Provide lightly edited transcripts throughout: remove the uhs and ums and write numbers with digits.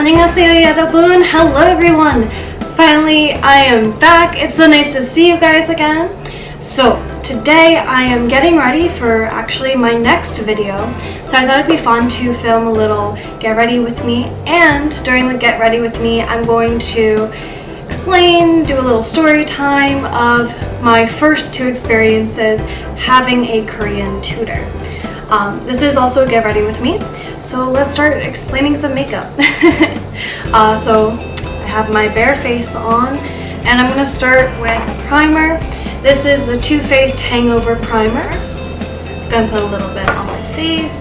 Annyeonghaseyo 여러분. Hello everyone. Finally, I am back. It's so nice to see you guys again. So today I am getting ready for actually my next video. So I thought it'd be fun to film a little get ready with me, and during the get ready with me I'm going to do a little story time of my first two experiences having a Korean tutor. This is also a get ready with me, so let's start explaining some makeup. So I have my bare face on, and I'm going to start with primer. This is the Too Faced Hangover Primer. I'm just going to put a little bit on my face.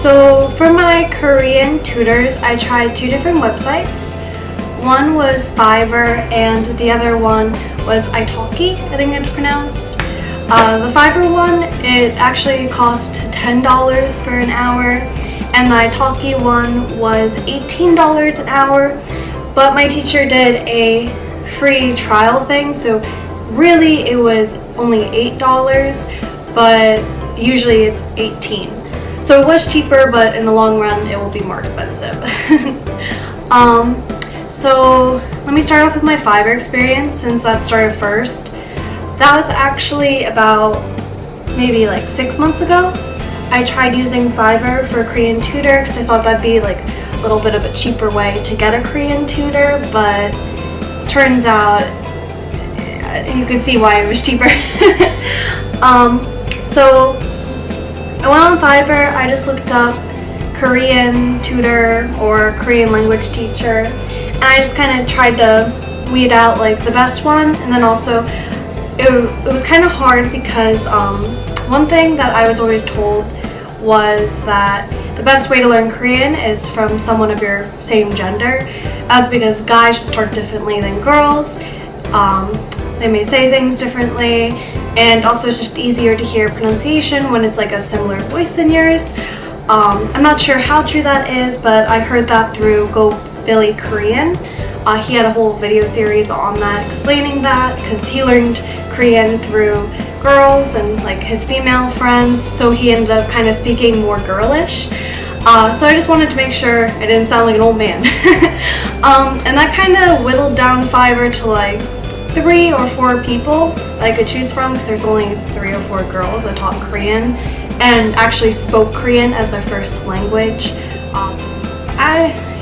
So for my Korean tutors, I tried two different websites. One was Fiverr and the other one was Italki, I think it's pronounced. The Fiverr one, it actually cost $10 for an hour, and the Italki one was $18 an hour, but my teacher did a free trial thing, so really it was only $8, but usually it's $18. So it was cheaper, but in the long run it will be more expensive. So let me start off with my Fiverr experience, since that started first. That was actually about maybe like 6 months ago. I tried using Fiverr for a Korean tutor because I thought that'd be like a little bit of a cheaper way to get a Korean tutor, but turns out you could see why it was cheaper. So I went on Fiverr, I just looked up Korean tutor or Korean language teacher, and I just kind of tried to weed out like the best one. And then also it was kind of hard because one thing that I was always told was that the best way to learn Korean is from someone of your same gender. That's because guys just talk differently than girls. They may say things differently, and also it's just easier to hear pronunciation when it's like a similar voice than yours. I'm not sure how true that is, but I heard that through Go Billy Korean. He had a whole video series on that explaining that, because he learned Korean through girls and like his female friends, so he ended up kind of speaking more girlish. So I just wanted to make sure I didn't sound like an old man. And that kind of whittled down Fiverr to like 3 or 4 people that I could choose from, because there's only 3 or 4 girls that taught Korean and actually spoke Korean as their first language.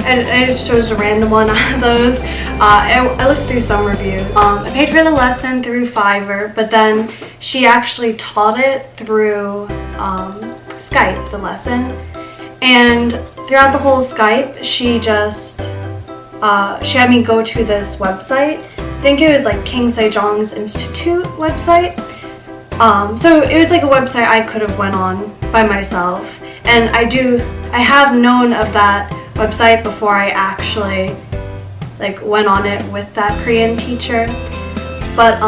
I just chose a random one out of those. I looked through some reviews. I paid for the lesson through Fiverr, but then she actually taught it through Skype, the lesson. And throughout the whole Skype, she had me go to this website. I think it was like King Sejong's Institute website. So it was like a website I could have went on by myself. And I have known of that website before I actually like went on it with that Korean teacher. But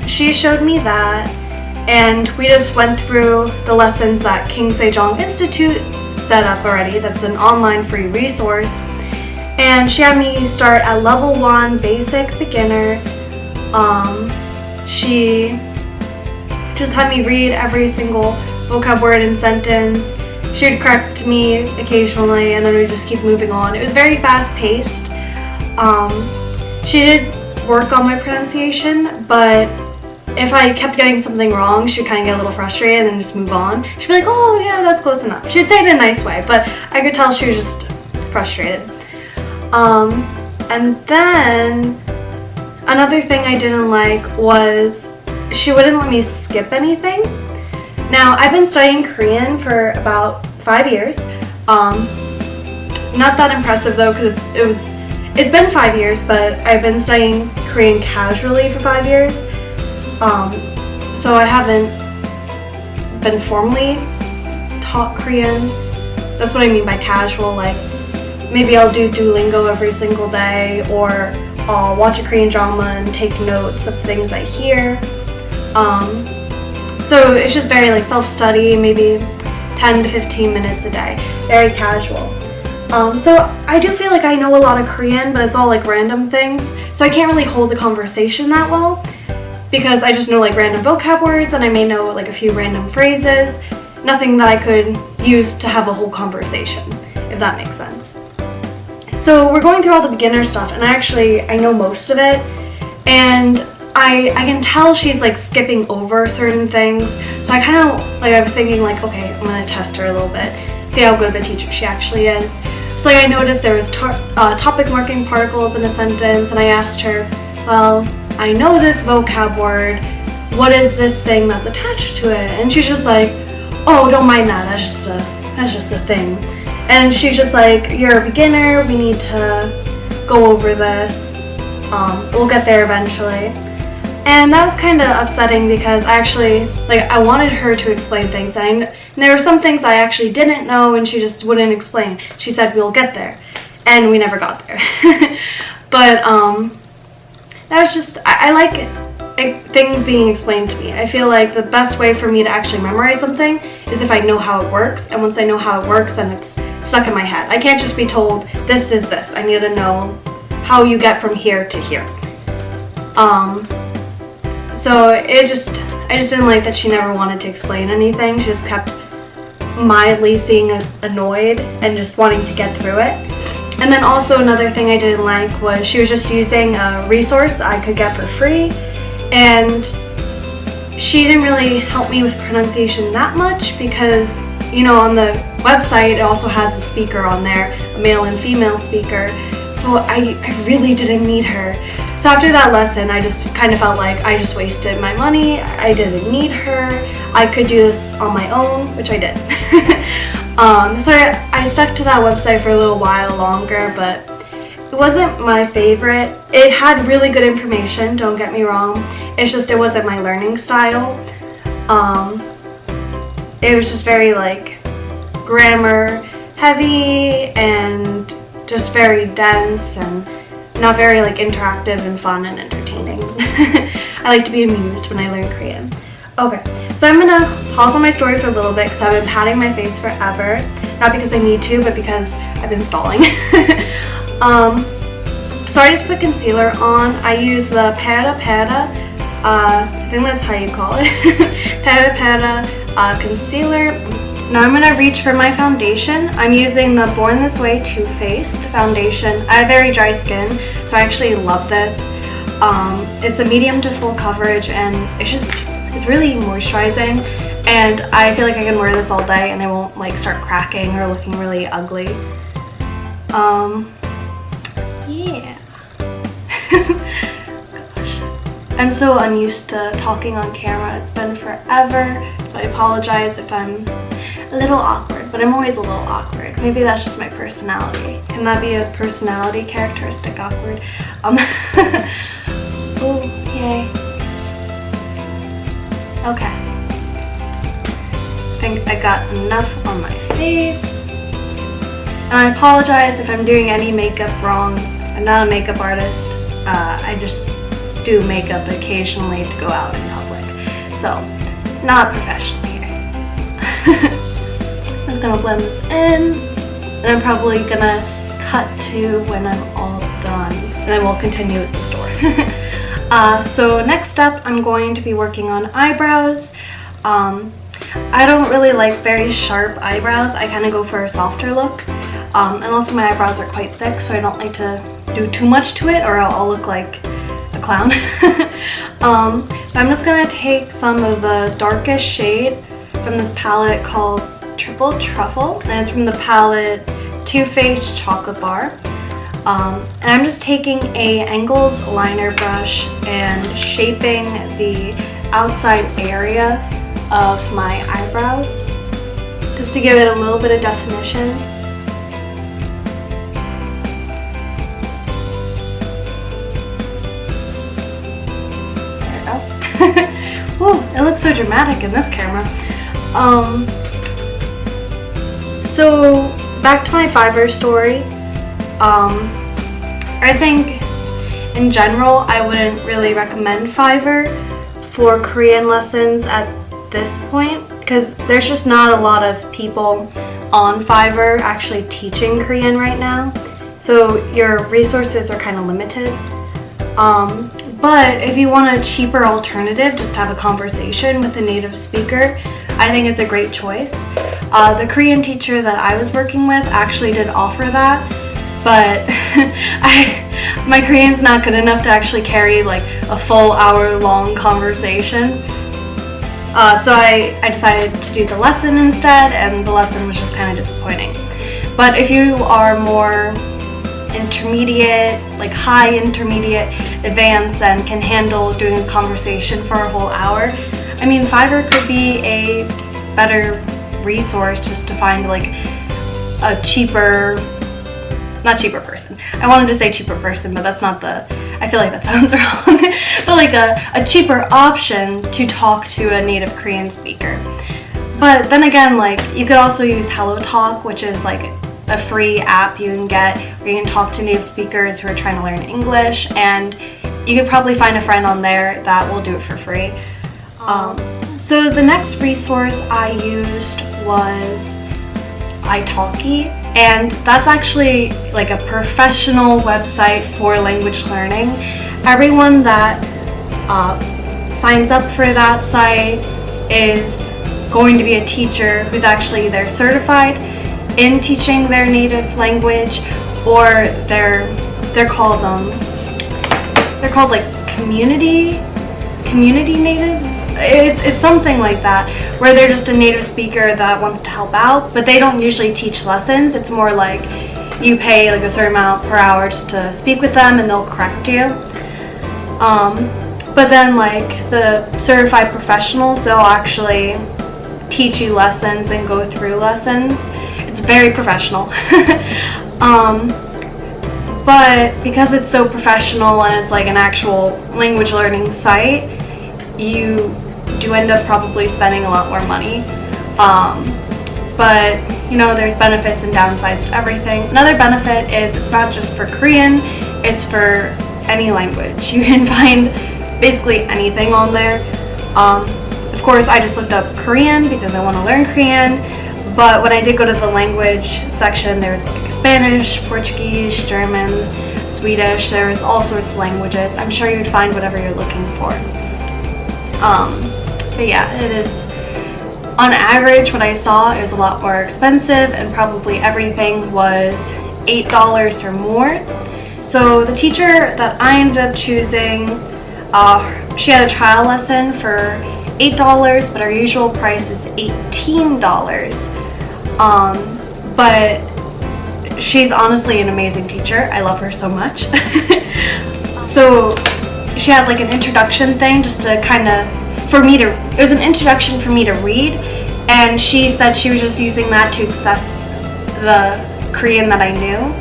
she showed me that, and we just went through the lessons that King Sejong Institute set up already. That's an online free resource. And she had me start at level 1, basic beginner. She just had me read every single vocab word and sentence. She would correct me occasionally, and then we'd just keep moving on. It was very fast-paced. She did work on my pronunciation, but if I kept getting something wrong, she'd kind of get a little frustrated and then just move on. She'd be like, oh yeah, that's close enough. She'd say it in a nice way, but I could tell she was just frustrated. And then another thing I didn't like was she wouldn't let me skip anything. Now, I've been studying Korean for about 5 years. Not that impressive though, because it's been 5 years, but I've been studying Korean casually for 5 years. So I haven't been formally taught Korean. That's what I mean by casual. Like, maybe I'll do Duolingo every single day, or I'll watch a Korean drama and take notes of things I hear. So it's just very like self-study, maybe 10 to 15 minutes a day, very casual. So I do feel like I know a lot of Korean, but it's all like random things, so I can't really hold a conversation that well, because I just know like random vocab words, and I may know like a few random phrases. nothing that I could use to have a whole conversation, if that makes sense. So we're going through all the beginner stuff, and I know most of it, and I can tell she's like skipping over certain things. So I kind of I'm thinking like, okay, I'm gonna test her a little bit, see how good of a teacher she actually is. So I noticed there was topic marking particles in a sentence, and I asked her, well, I know this vocab word, what is this thing that's attached to it? And she's just like, oh, don't mind that, that's just a thing. And she's just like, you're a beginner, we need to go over this, we'll get there eventually. And that was kind of upsetting because I wanted her to explain things, and there were some things I actually didn't know and she just wouldn't explain. She said we'll get there, and we never got there. But that was just, I like things being explained to me. I feel like the best way for me to actually memorize something is if I know how it works, and once I know how it works, then it's stuck in my head. I can't just be told this is this. I need to know how you get from here to here. So I just didn't like that she never wanted to explain anything. She just kept mildly seeming annoyed and just wanting to get through it. And then also another thing I didn't like was she was just using a resource I could get for free, and she didn't really help me with pronunciation that much because, you know, on the website it also has a speaker on there, a male and female speaker, so I really didn't need her. So after that lesson, I just kind of felt like I just wasted my money, I didn't need her, I could do this on my own, which I did. So I stuck to that website for a little while longer, but it wasn't my favorite. It had really good information, don't get me wrong, it's just it wasn't my learning style. It was just very like grammar heavy and just very dense and not very like interactive and fun and entertaining. I like to be amused when I learn Korean. Okay, so I'm gonna pause on my story for a little bit because I've been patting my face forever. Not because I need to, but because I've been stalling. So I just put concealer on. I use the Pera, I think that's how you call it. Pera concealer. Now I'm gonna reach for my foundation. I'm using the Born This Way Too Faced foundation. I have very dry skin, so I actually love this. It's a medium to full coverage, and it's really moisturizing, and I feel like I can wear this all day and it won't like start cracking or looking really ugly. Yeah. Gosh. I'm so unused to talking on camera. It's been forever, so I apologize if I'm a little awkward, but I'm always a little awkward. Maybe that's just my personality. Can that be a personality characteristic, awkward? Oh, yay. Okay. I think I got enough on my face. And I apologize if I'm doing any makeup wrong. I'm not a makeup artist. I just do makeup occasionally to go out in public. So, not professional here. I'm just gonna blend this in, and I'm probably gonna cut to when I'm all done, and then we'll continue with the store. So next up, I'm going to be working on eyebrows. I don't really like very sharp eyebrows. I kind of go for a softer look, and also my eyebrows are quite thick, so I don't like to do too much to it, or I'll look like a clown. So I'm just gonna take some of the darkest shade from this palette called Triple Truffle, and it's from the palette Too Faced Chocolate Bar. And I'm just taking a angled liner brush and shaping the outside area of my eyebrows just to give it a little bit of definition. There we go. Whoa, it looks so dramatic in this camera. So back to my Fiverr story. I think in general I wouldn't really recommend Fiverr for Korean lessons at this point because there's just not a lot of people on Fiverr actually teaching Korean right now, so your resources are kind of limited. But if you want a cheaper alternative, just to have a conversation with a native speaker, I think it's a great choice. The Korean teacher that I was working with actually did offer that, but my Korean's not good enough to actually carry like a full hour-long conversation. So I decided to do the lesson instead, and the lesson was just kind of disappointing. But if you are more intermediate, like high intermediate, advanced, and can handle doing a conversation for a whole hour, I mean, Fiverr could be a better resource just to find like a cheaper, not cheaper person. I wanted to say cheaper person, but that's not the, I feel like that sounds wrong. But like a cheaper option to talk to a native Korean speaker. But then again, like you could also use HelloTalk, which is like a free app you can get where you can talk to native speakers who are trying to learn English, and you could probably find a friend on there that will do it for free. So the next resource I used was italki, and that's actually like a professional website for language learning. Everyone that signs up for that site is going to be a teacher who's actually either certified in teaching their native language, or they're called like community natives. It's something like that, where they're just a native speaker that wants to help out, but they don't usually teach lessons. It's more like you pay like a certain amount per hour just to speak with them, and they'll correct you. But then like the certified professionals, they'll actually teach you lessons and go through lessons. It's very professional. But because it's so professional and it's like an actual language learning site, you do end up probably spending a lot more money. But you know, there's benefits and downsides to everything. Another benefit is it's not just for Korean, it's for any language. You can find basically anything on there. Of course, I just looked up Korean because I want to learn Korean, but when I did go to the language section, there's like Spanish, Portuguese, German, Swedish, there's all sorts of languages. I'm sure you'd find whatever you're looking for. But yeah, it is, on average, what I saw, it was a lot more expensive, and probably everything was $8 or more. So the teacher that I ended up choosing, she had a trial lesson for $8, but our usual price is $18. But she's honestly an amazing teacher. I love her so much. So she had like an introduction thing just to kind of, it was an introduction for me to read, and she said she was just using that to access the Korean that I knew.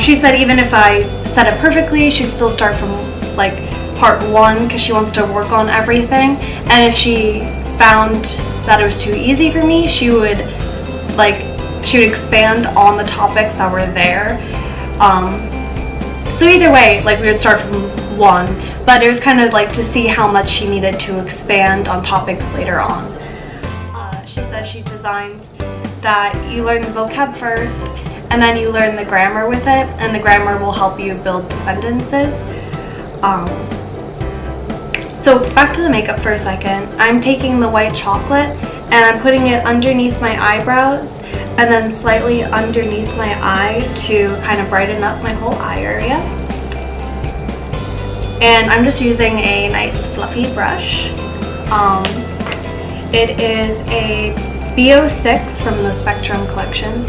She said even if I said it perfectly, she'd still start from like part 1 because she wants to work on everything, and if she found that it was too easy for me, she would expand on the topics that were there. So either way, like we would start from 1, but it was kind of like to see how much she needed to expand on topics later on. She says she designs that you learn the vocab first, and then you learn the grammar with it, and the grammar will help you build the sentences. So back to the makeup for a second. I'm taking the white chocolate and I'm putting it underneath my eyebrows and then slightly underneath my eye to kind of brighten up my whole eye area. And I'm just using a nice fluffy brush. It is a B06 from the Spectrum collection.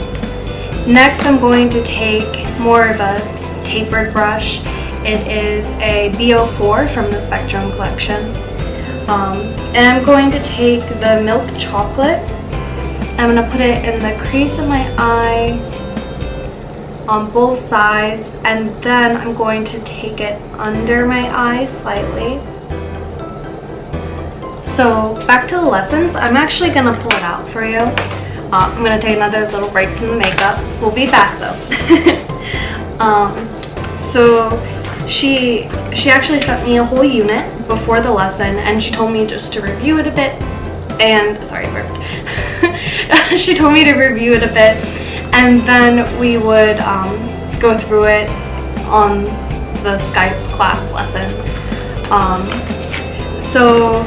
Next, I'm going to take more of a tapered brush. It is a B04 from the Spectrum collection. And I'm going to take the milk chocolate. I'm going to put it in the crease of my eye on both sides, and then I'm going to take it under my eye slightly. So back to the lessons. I'm actually going to pull it out for you. I'm going to take another little break from the makeup. We'll be back though. So she actually sent me a whole unit before the lesson, and she told me just to review it a bit, and sorry, I burped. She told me to review it a bit, and then we would go through it on the Skype class lesson. So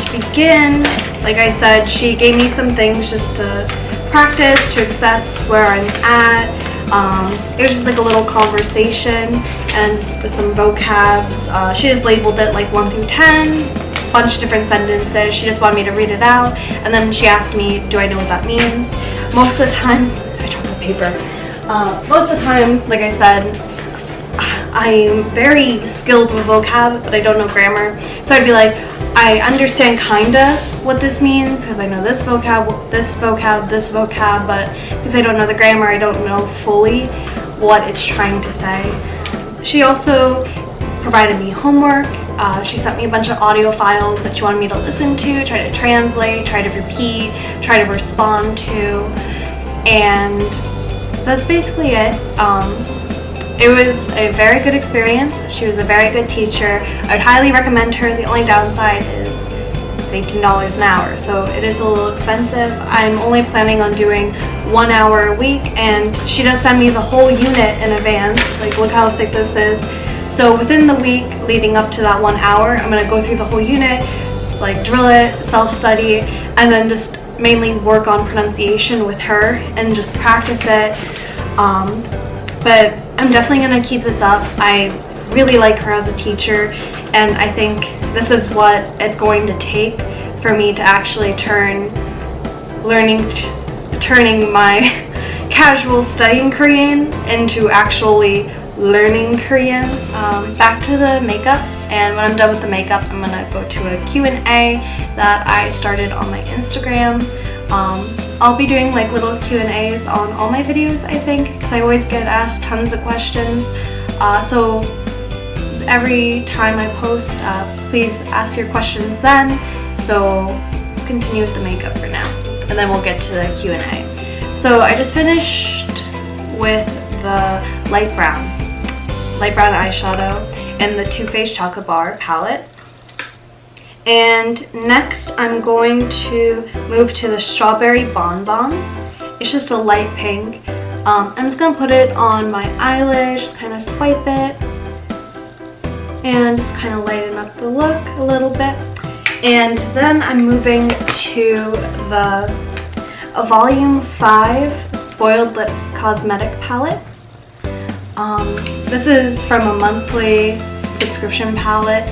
to begin, Like I said, she gave me some things just to practice, to assess where I'm at. It was just like a little conversation and with some vocabs. She just labeled it like 1 through 10, a bunch of different sentences. She just wanted me to read it out, and then she asked me, do I know what that means? Most of the time, I dropped the paper. Most of the time, like I said, I'm very skilled with vocab, but I don't know grammar. So I'd be like, I understand kinda what this means because I know this vocab, this vocab, this vocab, but because I don't know the grammar, I don't know fully what it's trying to say. She also provided me homework. She sent me a bunch of audio files that she wanted me to listen to, try to translate, try to repeat, try to respond to, and that's basically it. It was a very good experience. She was a very good teacher. I would highly recommend her. The only downside is it's $18 an hour, so it is a little expensive. I'm only planning on doing 1 hour a week, and she does send me the whole unit in advance. Like, look how thick this is. So within the week leading up to that 1 hour, I'm gonna go through the whole unit, like drill it, self-study, and then just mainly work on pronunciation with her and just practice it. But I'm definitely gonna keep this up. I really like her as a teacher, and I think this is what it's going to take for me to actually turning my casual studying Korean into actually learning Korean. Back to the makeup, and when I'm done with the makeup, I'm gonna go to a Q&A that I started on my Instagram. I'll be doing like little Q&As on all my videos, I think, because I always get asked tons of questions. So every time I post, please ask your questions then. So let's continue with the makeup for now, and then we'll get to the Q&A. So I just finished with the light brown eyeshadow in the Too Faced Chocolate Bar palette. And next I'm going to move to the Strawberry Bonbon. It's just a light pink. I'm just going to put it on my eyelid, just kind of swipe it, and just kind of lighten up the look a little bit. And then I'm moving to a Volume 5 Spoiled Lips Cosmetic Palette. This is from a monthly subscription palette,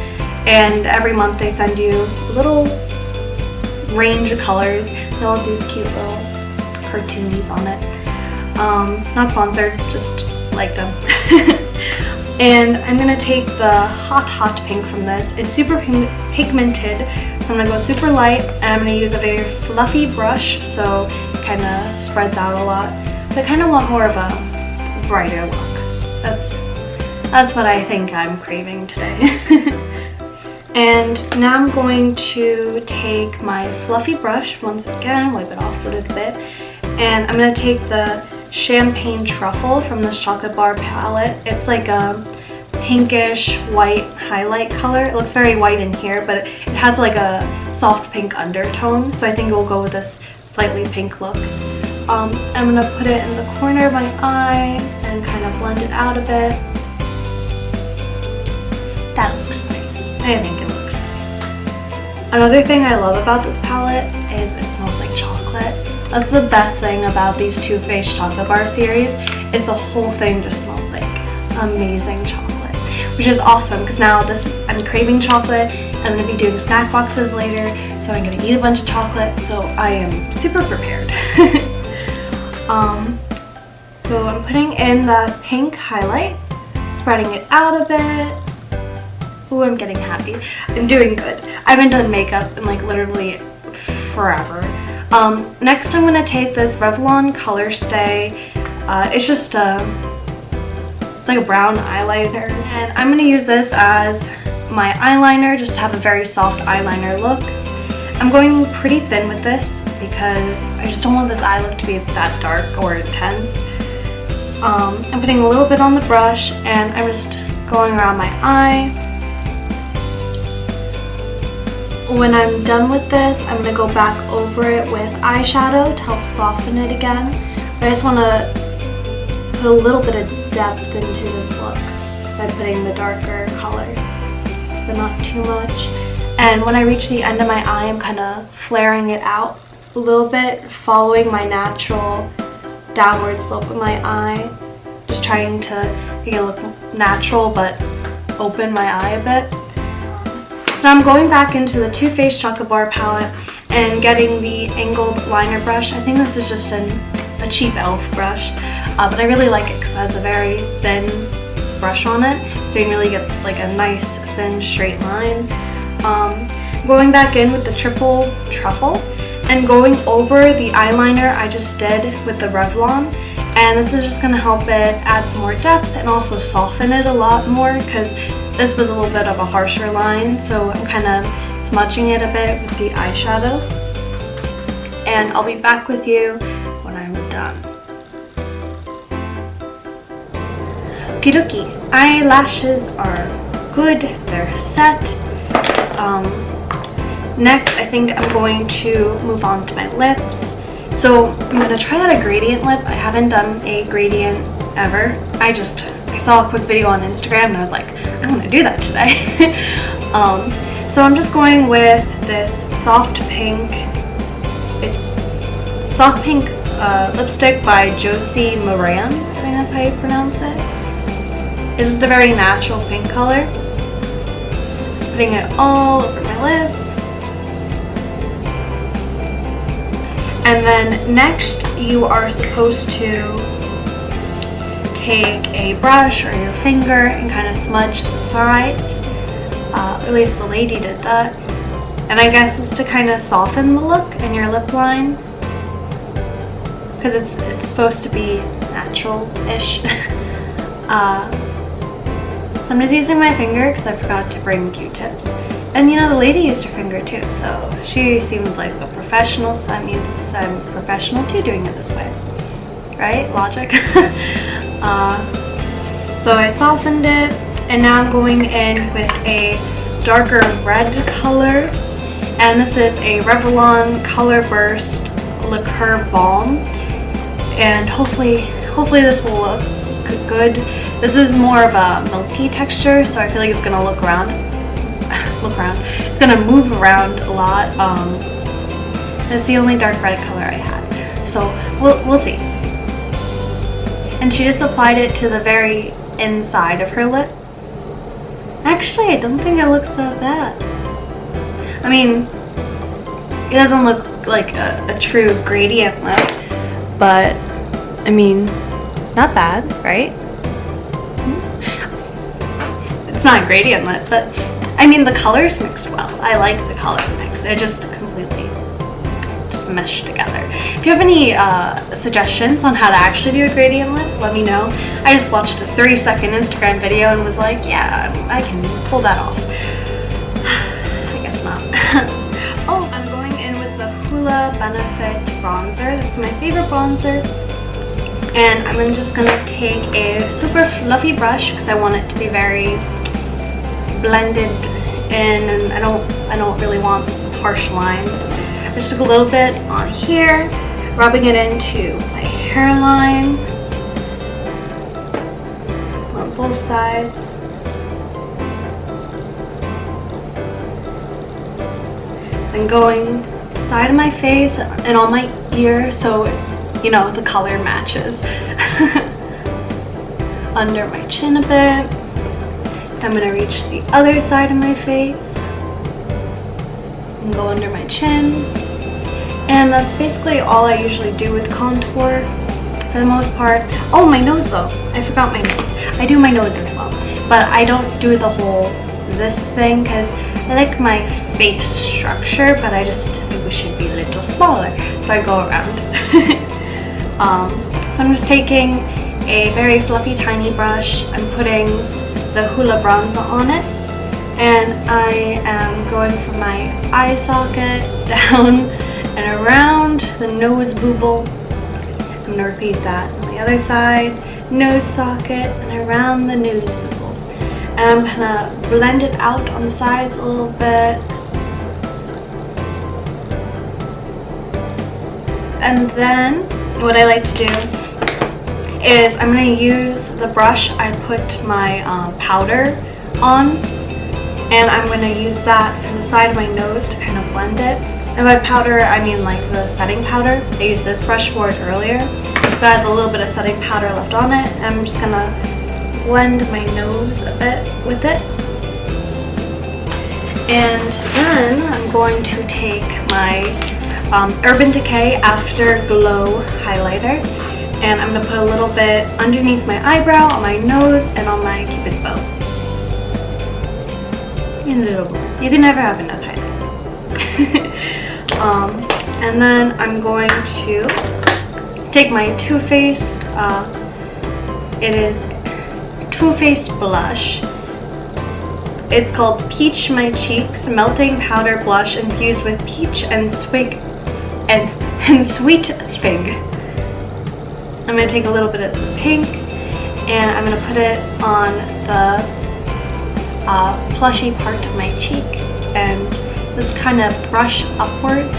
and every month they send you a little range of colors. They all have these cute little cartoonies on it. Not sponsored, just like them. And I'm going to take the Hot Pink from this. It's super pigmented, so I'm going to go super light, and I'm going to use a very fluffy brush so it kind of spreads out a lot. But I kind of want more of a brighter look. That's what I think I'm craving today. And now I'm going to take my fluffy brush once again, wipe it off a little bit, and I'm going to take the Champagne Truffle from this Chocolate Bar palette. It's like a pinkish white highlight color. It looks very white in here, but it has like a soft pink undertone, so I think it will go with this slightly pink look. I'm going to put it in the corner of my eye and kind of blend it out a bit. That looks nice. I think it looks nice. Another thing I love about this palette is it smells like chocolate. That's the best thing about these Too Faced Chocolate Bar series, is the whole thing just smells like amazing chocolate, which is awesome because now I'm craving chocolate. I'm going to be doing snack boxes later, so I'm going to eat a bunch of chocolate, so I am super prepared. So I'm putting in that pink highlight, spreading it out a bit. Ooh, I'm getting happy. I'm doing good. I haven't done makeup in like literally forever. Next I'm going to take this Revlon Color Stay. It's just it's like a brown eyeliner, and I'm going to use this as my eyeliner, just to have a very soft eyeliner look. I'm going pretty thin with this because I just don't want this eye look to be that dark or intense. I'm putting a little bit on the brush, and I'm just going around my eye. When I'm done with this, I'm going to go back over it with eyeshadow to help soften it again. But I just want to put a little bit of depth into this look by putting the darker color, but not too much. And when I reach the end of my eye, I'm kind of flaring it out a little bit, following my natural downward slope of my eye. Just trying to make it look natural but open my eye a bit. So I'm going back into the Too Faced Chocolate Bar palette and getting the angled liner brush. I think this is just a cheap e.l.f. brush, but I really like it because it has a very thin brush on it, so you can really get like a nice thin straight line. Going back in with the triple truffle and going over the eyeliner I just did with the Revlon, and this is just going to help it add some more depth and also soften it a lot more because this was a little bit of a harsher line, so I'm kind of smudging it a bit with the eyeshadow. And I'll be back with you when I'm done. Okie dokie, eyelashes are good, they're set. Next, I think I'm going to move on to my lips. So I'm going to try out a gradient lip. I haven't done a gradient ever. I saw a quick video on Instagram and I was like, I want to do that today. So I'm just going with this soft pink lipstick by Josie Moran. I think that's how you pronounce it. It's just a very natural pink color. Putting it all over my lips. And then next you are supposed to take a brush or your finger and kind of smudge the sides. At least the lady did that. And I guess it's to kind of soften the look in your lip line. Because it's supposed to be natural-ish. I'm just using my finger because I forgot to bring Q-tips. And you know, the lady used her finger too, so she seems like a professional, so that means I'm professional too doing it this way. Right? Logic. So I softened it, and now I'm going in with a darker red color. And this is a Revlon Color Burst Liqueur Balm. And hopefully this will look good. This is more of a milky texture, so I feel like it's gonna look around. It's gonna move around a lot. That's the only dark red color I had, so we'll see. And she just applied it to the very inside of her lip. Actually, I don't think it looks so bad. I mean, it doesn't look like a true gradient lip, but I mean, not bad, right? It's not a gradient lip, but I mean, the colors mixed well. I like the color mix. It just completely meshed together. If you have any suggestions on how to actually do a gradient lip, let me know. I just watched a 30-second Instagram video and was like, yeah, I can pull that off. I guess not. Oh, I'm going in with the Hoola Benefit bronzer. This is my favorite bronzer. And I'm just gonna take a super fluffy brush because I want it to be very blended in, and I don't really want harsh lines. I just took a little bit on here, rubbing it into my hairline on both sides. Then going side of my face and on my ear, so you know the color matches. Under my chin a bit. I'm gonna reach the other side of my face and go under my chin. And that's basically all I usually do with contour for the most part. Oh, my nose though. I forgot my nose. I do my nose as well, but I don't do the whole this thing because I like my face structure, but I wish it'd be a little smaller, so I go around. So I'm just taking a very fluffy tiny brush. I'm putting the Hoola bronzer on it, and I am going from my eye socket down and around the nose booble. I'm going to repeat that on the other side, nose socket and around the nose booble. And I'm going to blend it out on the sides a little bit. And then what I like to do is I'm going to use the brush I put my powder on And I'm going to use that from the side of my nose to kind of blend it. And by powder, I mean like the setting powder. I used this brush for it earlier, so it has a little bit of setting powder left on it. And I'm just going to blend my nose a bit with it. And then I'm going to take my Urban Decay Afterglow highlighter, and I'm going to put a little bit underneath my eyebrow, on my nose, and on my cupid's bow. You can never have enough highlight. And then I'm going to take my Too Faced, it is Too Faced blush. It's called Peach My Cheeks Melting Powder Blush infused with peach and sweet fig. I'm going to take a little bit of the pink and I'm going to put it on the plushy part of my cheek and just kind of brush upwards.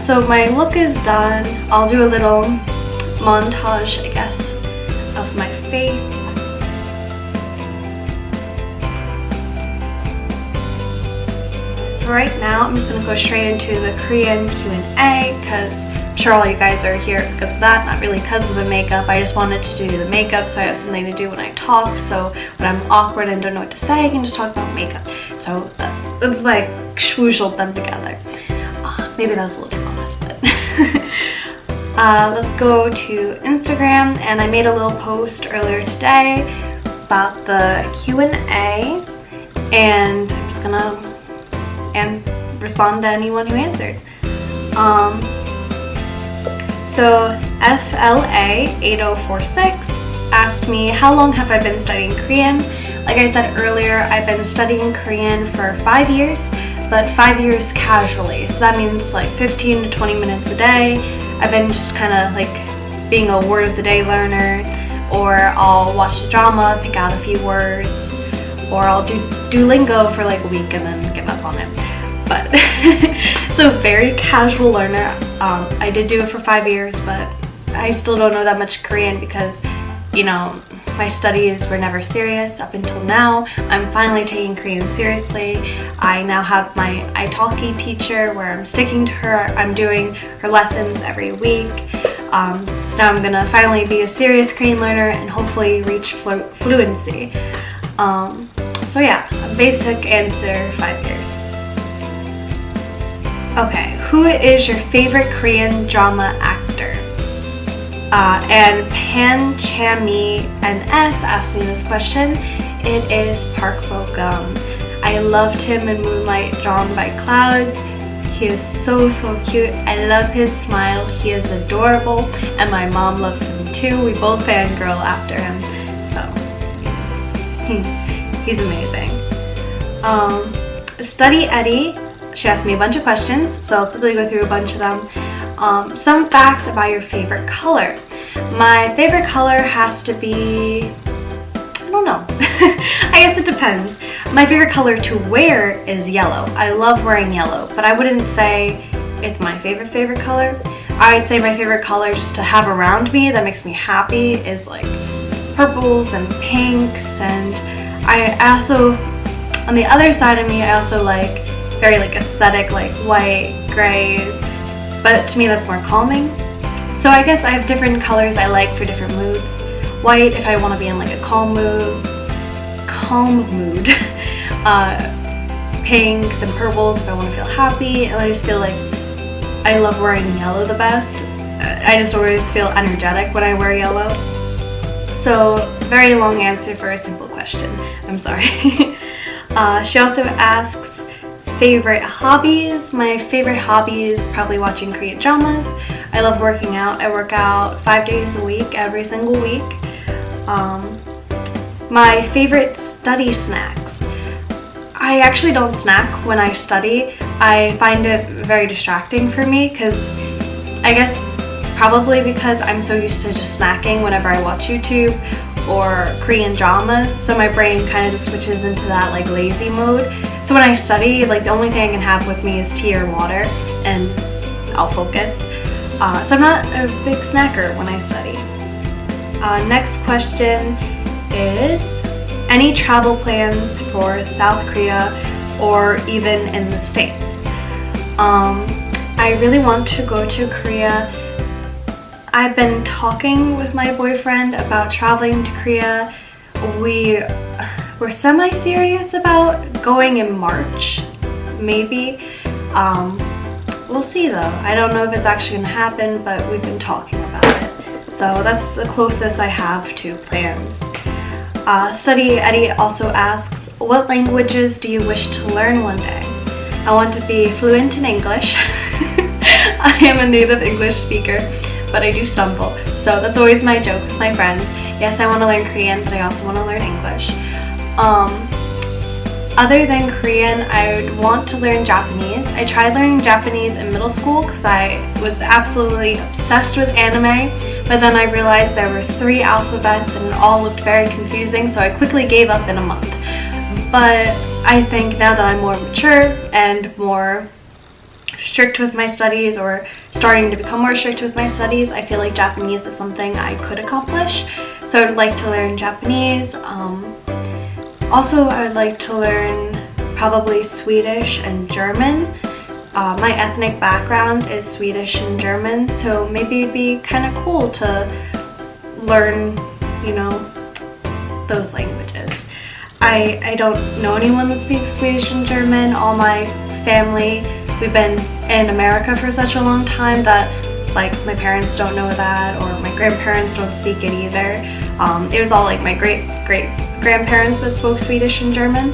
So my look is done. I'll do a little montage, I guess, of my face. For right now, I'm just going to go straight into the Korean Q&A because I'm sure all you guys are here because of that, not really because of the makeup. I just wanted to do the makeup so I have something to do when I talk, so when I'm awkward and don't know what to say, I can just talk about makeup. So that's why I swooshed them together. Maybe that was a little too honest, but let's go to Instagram, and I made a little post earlier today about the Q&A, and I'm just gonna respond to anyone who answered. So FLA8046 asked me, how long have I been studying Korean? Like I said earlier, I've been studying Korean for 5 years, but 5 years casually. So that means like 15 to 20 minutes a day. I've been just kind of like being a word of the day learner, or I'll watch a drama, pick out a few words, or I'll do Duolingo for like a week and then give up on it. But so very casual learner. I did do it for 5 years, but I still don't know that much Korean because, you know, my studies were never serious up until now. I'm finally taking Korean seriously. I now have my italki teacher where I'm sticking to her. I'm doing her lessons every week. So now I'm gonna finally be a serious Korean learner and hopefully reach fluency. So yeah, basic answer, 5 years. Okay, who is your favorite Korean drama actor? And Pan Chami NS asked me this question. It is Park Bo-gum. I loved him in Moonlight Drawn by Clouds. He is so cute. I love his smile. He is adorable, and my mom loves him too. We both fangirl after him, so he's amazing. Study Eddie. She asked me a bunch of questions, so I'll quickly go through a bunch of them. Some facts about your favorite color. My favorite color has to be, I don't know. I guess it depends. My favorite color to wear is yellow. I love wearing yellow, but I wouldn't say it's my favorite color. I'd say my favorite color just to have around me that makes me happy is like purples and pinks, and I also, on the other side of me, I also like very like aesthetic, like white, grays, but to me that's more calming. So I guess I have different colors I like for different moods. White if I want to be in like a calm mood. Pinks and purples if I want to feel happy, and I just feel like I love wearing yellow the best. I just always feel energetic when I wear yellow. So very long answer for a simple question. I'm sorry. She also asks, favorite hobbies. My favorite hobby is probably watching Korean dramas. I love working out. I work out 5 days a week, every single week. My favorite study snacks. I actually don't snack when I study. I find it very distracting for me because I guess probably because I'm so used to just snacking whenever I watch YouTube or Korean dramas, so my brain kind of just switches into that like lazy mode. So when I study, like the only thing I can have with me is tea or water, and I'll focus. So I'm not a big snacker when I study. Next question is, any travel plans for South Korea or even in the States. I really want to go to Korea. I've been talking with my boyfriend about traveling to Korea. We're semi-serious about going in March, maybe. We'll see though. I don't know if it's actually gonna happen, but we've been talking about it. So that's the closest I have to plans. Study Eddie also asks, what languages do you wish to learn one day? I want to be fluent in English. I am a native English speaker, but I do stumble. So that's always my joke with my friends. Yes, I want to learn Korean, but I also want to learn English. Other than Korean, I would want to learn Japanese. I tried learning Japanese in middle school because I was absolutely obsessed with anime, but then I realized there was 3 alphabets and it all looked very confusing, so I quickly gave up in a month. But I think now that I'm more mature and more strict with my studies, or starting to become more strict with my studies, I feel like Japanese is something I could accomplish. So I'd like to learn Japanese. Also, I would like to learn probably Swedish and German. My ethnic background is Swedish and German, so maybe it'd be kind of cool to learn, you know, those languages. I don't know anyone that speaks Swedish and German. All my family, we've been in America for such a long time that like my parents don't know that, or my grandparents don't speak it either. It was all like my great-grandparents that spoke Swedish and German.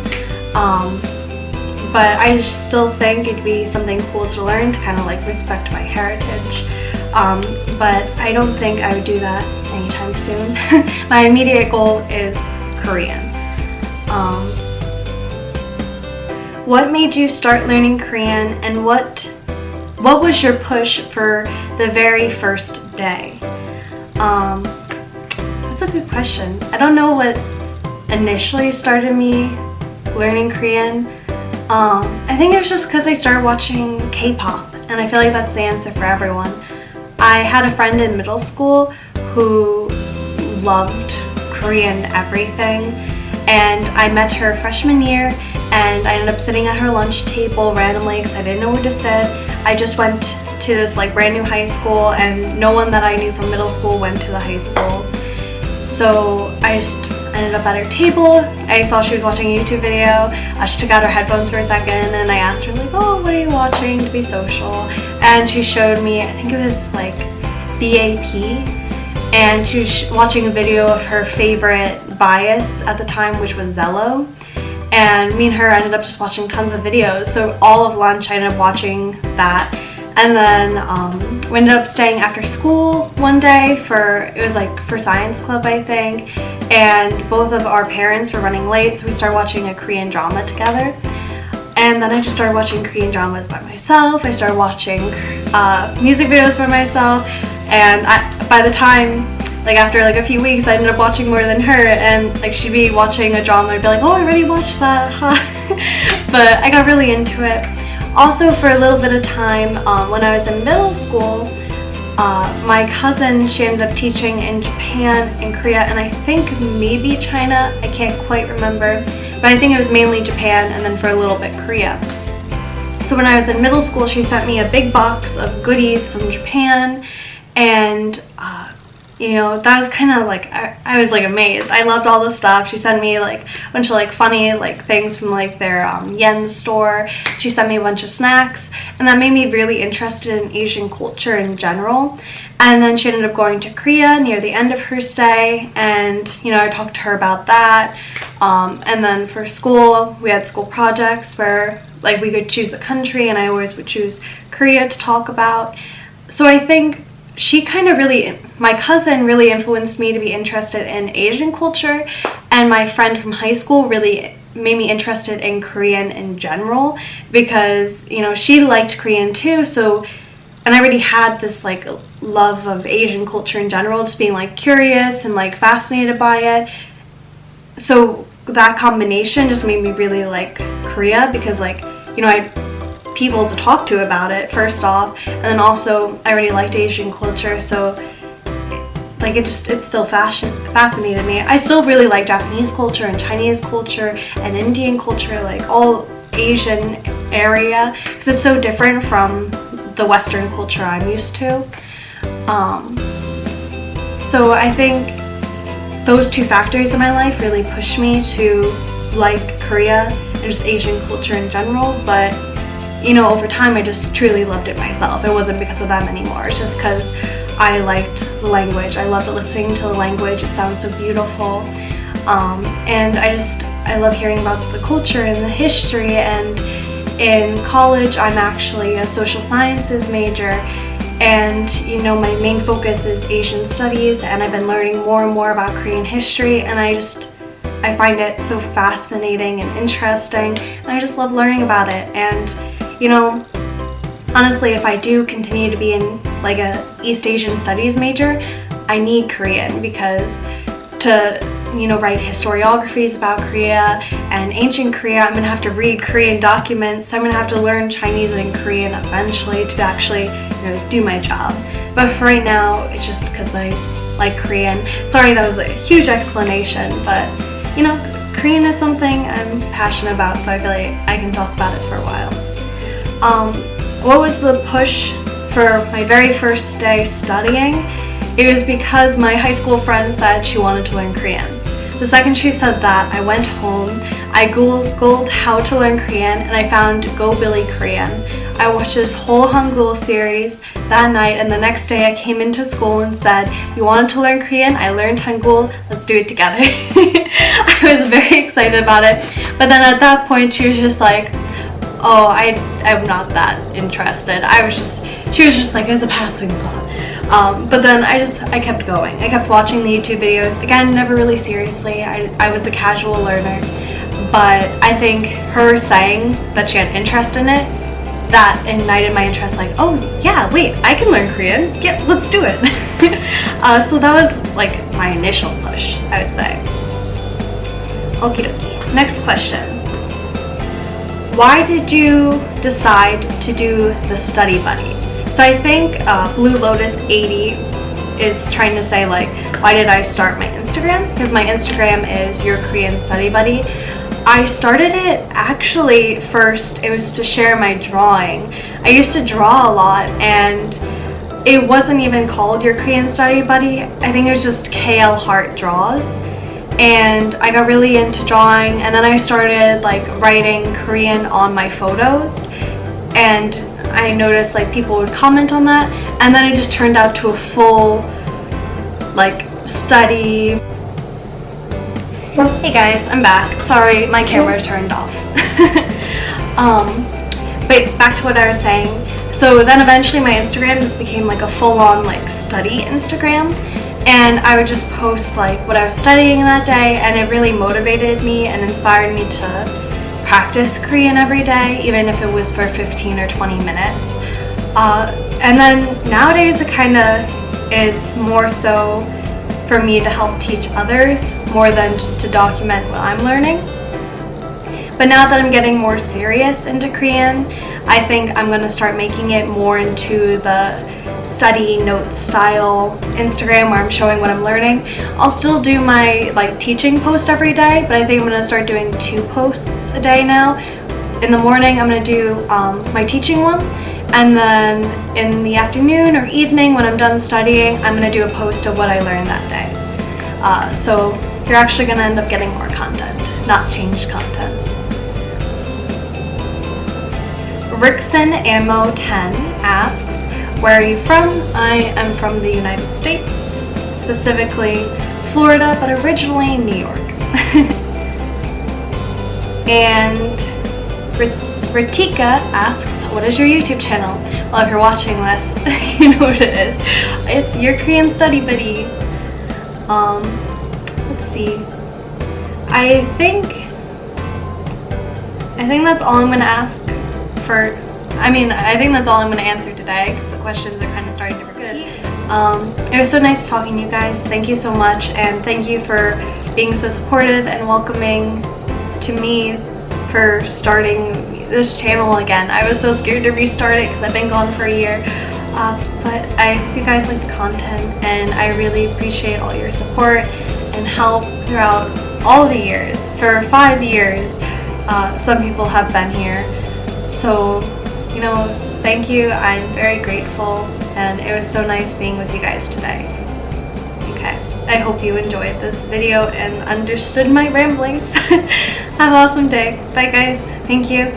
But I still think it'd be something cool to learn to kind of like respect my heritage. But I don't think I would do that anytime soon. My immediate goal is Korean. What made you start learning Korean, and what was your push for the very first day? That's a good question. I don't know what initially started me learning Korean. I think it was just because I started watching K-pop, and I feel like that's the answer for everyone. I had a friend in middle school who loved Korean everything, and I met her freshman year, and I ended up sitting at her lunch table randomly because I didn't know where to sit. I just went to this like brand new high school, and no one that I knew from middle school went to the high school. So I just ended up at her table. I saw she was watching a YouTube video. She took out her headphones for a second, and I asked her like, oh, what are you watching to be social? And she showed me, I think it was like BAP, and she was watching a video of her favorite bias at the time, which was Zello. And me and her ended up just watching tons of videos. So all of lunch I ended up watching that. And then we ended up staying after school one day it was like for science club, I think. And both of our parents were running late, so we started watching a Korean drama together. And then I just started watching Korean dramas by myself. I started watching music videos by myself. And by the time, like after like a few weeks, I ended up watching more than her, and like she'd be watching a drama and I'd be like, oh, I already watched that, huh? But I got really into it. Also, for a little bit of time, when I was in middle school, my cousin, she ended up teaching in Japan and Korea, and I think maybe China, I can't quite remember, but I think it was mainly Japan and then for a little bit Korea. So when I was in middle school, she sent me a big box of goodies from Japan, and you know, that was kind of like, I was like amazed. I loved all the stuff. She sent me like a bunch of like funny like things from like their yen store. She sent me a bunch of snacks, and that made me really interested in Asian culture in general. And then she ended up going to Korea near the end of her stay, and you know, I talked to her about that. And then for school, we had school projects where like we could choose a country, and I always would choose Korea to talk about. So I think she kind of my cousin really influenced me to be interested in Asian culture, and my friend from high school really made me interested in Korean in general, because you know, she liked Korean too, and I already had this like love of Asian culture in general, just being like curious and like fascinated by it. So that combination just made me really like Korea, because like, you know, I people to talk to about it first off, and then also I already liked Asian culture, so like like it still fascinated me. I still really like Japanese culture and Chinese culture and Indian culture, like all Asian area, because it's so different from the Western culture I'm used to. So I think those two factors in my life really pushed me to like Korea and just Asian culture in general. But you know, over time I just truly loved it myself. It wasn't because of them anymore. It's just because I liked the language. I loved listening to the language. It sounds so beautiful. And I love hearing about the culture and the history. And in college, I'm actually a social sciences major. And you know, my main focus is Asian studies, and I've been learning more and more about Korean history, and I find it so fascinating and interesting, and I just love learning about it. And you know, honestly, if I do continue to be in like a East Asian studies major, I need Korean, because to, you know, write historiographies about Korea and ancient Korea, I'm gonna have to read Korean documents. So I'm gonna have to learn Chinese and Korean eventually to actually, you know, do my job. But for right now, it's just because I like Korean. Sorry, that was a huge explanation, but you know, Korean is something I'm passionate about, so I feel like I can talk about it for a while. What was the push for my very first day studying? It was because my high school friend said she wanted to learn Korean. The second she said that, I went home, I googled how to learn Korean, and I found Go Billy Korean. I watched this whole Hangul series that night, and the next day I came into school and said, you wanted to learn Korean? I learned Hangul, let's do it together. I was very excited about it, but then at that point she was just like, oh, I'm not that interested. She was just like, it was a passing thought. But then I kept going. I kept watching the YouTube videos. Again, never really seriously. I was a casual learner. But I think her saying that she had interest in it, that ignited my interest, like, oh yeah, wait, I can learn Korean. Yeah, let's do it. So that was like my initial push, I would say. Okie dokie. Next question. Why did you decide to do the study buddy? So I think Blue Lotus 80 is trying to say, like, why did I start my Instagram? Because my Instagram is Your Korean Study Buddy. I started it actually first, it was to share my drawing. I used to draw a lot, and it wasn't even called Your Korean Study Buddy. I think it was just k.l.hart Draws. And I got really into drawing, and then I started like writing Korean on my photos, and I noticed like people would comment on that, and then it just turned out to a full like study. Hey guys, I'm back. Sorry, my camera turned off. But back to what I was saying. So then eventually my Instagram just became like a full-on like study Instagram, and I would just post like what I was studying that day, and it really motivated me and inspired me to practice Korean every day, even if it was for 15 or 20 minutes. And then nowadays it kind of is more so for me to help teach others more than just to document what I'm learning. But now that I'm getting more serious into Korean, I think I'm going to start making it more into the study notes style Instagram where I'm showing what I'm learning. I'll still do my like teaching post every day, but I think I'm going to start doing 2 posts a day now. In the morning I'm going to do my teaching one, and then in the afternoon or evening when I'm done studying, I'm going to do a post of what I learned that day. So you're actually going to end up getting more content, not changed content. Rickson Ammo 10 asks, where are you from? I am from the United States, specifically Florida, but originally New York. And Ritika asks, what is your YouTube channel? Well, if you're watching this, you know what it is. It's Your Korean Study Buddy. Let's see. I think that's all I'm going to ask for. I think that's all I'm going to answer today, because the questions are kind of starting to repeat. It was so nice talking to you guys. Thank you so much, and thank you for being so supportive and welcoming to me for starting this channel again. I was so scared to restart it because I've been gone for a year. But I hope you guys like the content, and I really appreciate all your support and help throughout all the years. For 5 years, some people have been here. So, you know, thank you. I'm very grateful, and it was so nice being with you guys today. Okay, I hope you enjoyed this video and understood my ramblings. Have an awesome day. Bye guys. Thank you.